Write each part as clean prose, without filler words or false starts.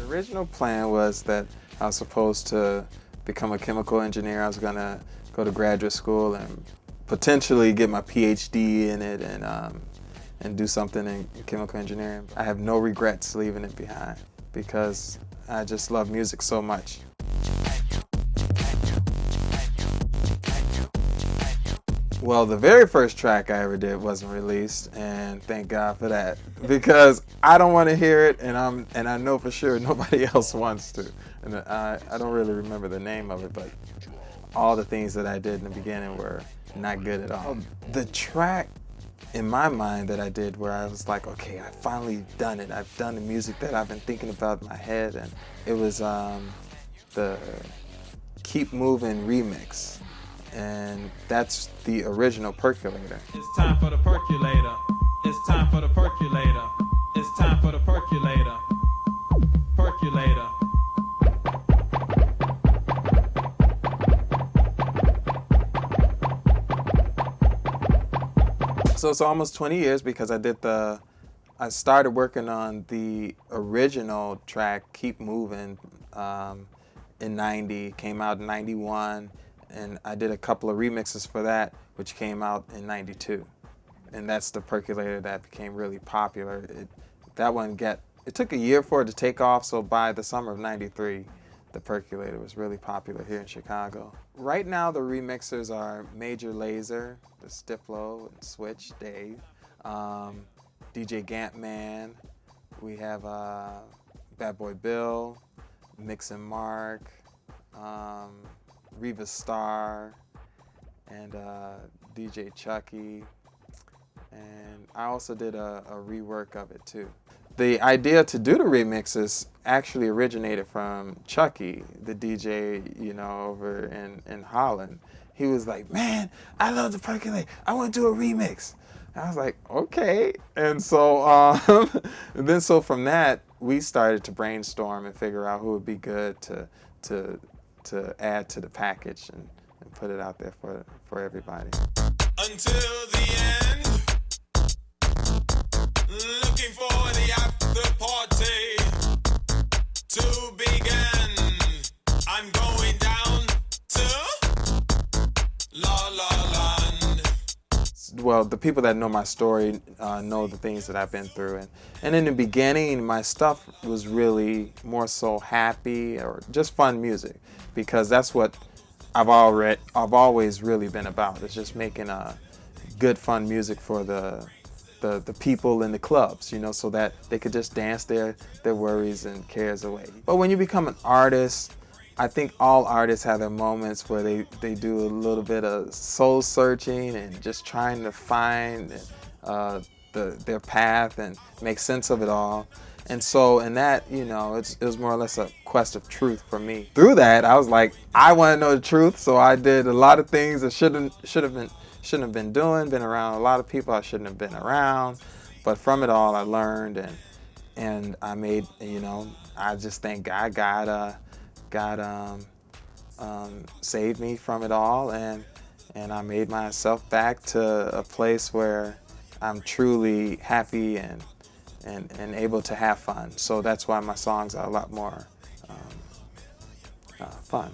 original plan was that I was supposed to become a chemical engineer. I was gonna go to graduate school and potentially get my PhD in it and do something in chemical engineering. I have no regrets leaving it behind because I just love music so much. Well, the very first track I ever did wasn't released, and thank God for that, because I don't want to hear it, and I know for sure nobody else wants to. And I don't really remember the name of it, but all the things that I did in the beginning were not good at all. The track in my mind that I did where I was like, okay, I finally done it. I've done the music that I've been thinking about in my head, and it was the Keep Moving remix. And that's the original Percolator. It's time for the percolator. It's time for the percolator. It's time for the percolator. Percolator. So it's almost 20 years because I started working on the original track, Keep Moving, in 90, came out in 91. And I did a couple of remixes for that, which came out in 92. And that's the Percolator that became really popular. It took a year for it to take off, so by the summer of 93, the Percolator was really popular here in Chicago. Right now the remixers are Major Lazer, the Stiflo, and Switch, Dave, DJ Gampman, we have Bad Boy Bill, Mix and Mark, Reva Star, and DJ Chucky, and I also did a rework of it too. The idea to do the remixes actually originated from Chucky, the DJ, over in Holland. He was like, man, I love the Percolator, I want to do a remix. I was like, okay. And so, and then from that, we started to brainstorm and figure out who would be good to add to the package and put it out there for everybody. Until the end, looking for the after party to begin. I'm going down to La La Land. Well, the people that know my story know the things that I've been through. And in the beginning, my stuff was really more so happy or just fun music, because that's what I've always really been about. It's just making good, fun music for the people in the clubs, so that they could just dance their worries and cares away. But when you become an artist, I think all artists have their moments where they do a little bit of soul searching and just trying to find their path and make sense of it all. And so in that, it was more or less a quest of truth for me. Through that, I was like, I want to know the truth, so I did a lot of things that shouldn't have been doing, been around a lot of people I shouldn't have been around. But from it all, I learned, and I made, I just thank God saved me from it all, and I made myself back to a place where I'm truly happy and able to have fun. So that's why my songs are a lot more fun.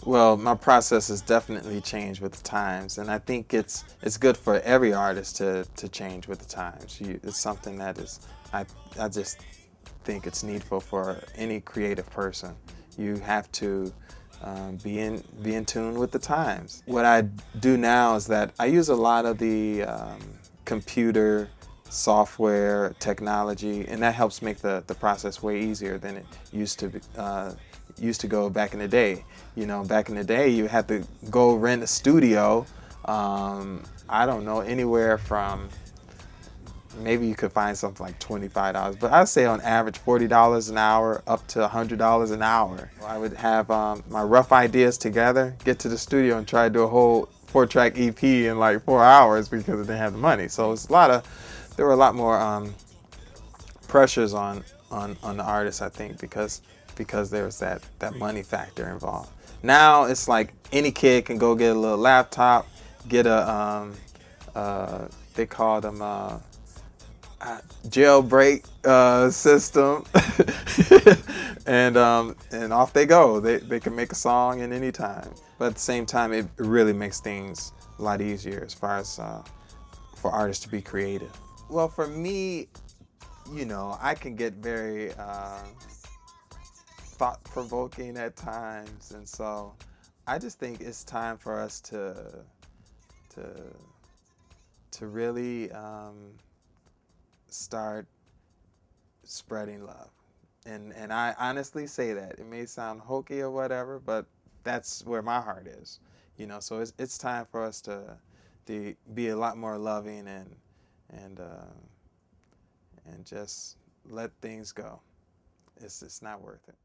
Well, my process has definitely changed with the times, and I think it's good for every artist to change with the times. It's something that is, I just think it's needful for any creative person. You have to be in tune with the times. What I do now is that I use a lot of the computer software technology, and that helps make the process way easier than it used to go back in the day. Back in the day, you had to go rent a studio. I don't know, anywhere from, maybe you could find something like $25, but I'd say on average $40 an hour up to $100 an hour. I would have my rough ideas together, get to the studio and try to do a whole 4-track EP in like 4 hours because I didn't have the money. So there were a lot more pressures on the artists, I think, because there was that money factor involved. Now it's like any kid can go get a little laptop, get a they call them jailbreak system and off they go. They can make a song in any time. But at the same time, it really makes things a lot easier as far as for artists to be creative. Well, for me, I can get very thought provoking at times, and so I just think it's time for us to really start spreading love. And I honestly say that. It may sound hokey or whatever, but that's where my heart is. So it's time for us to be a lot more loving and and just let things go. It's not worth it.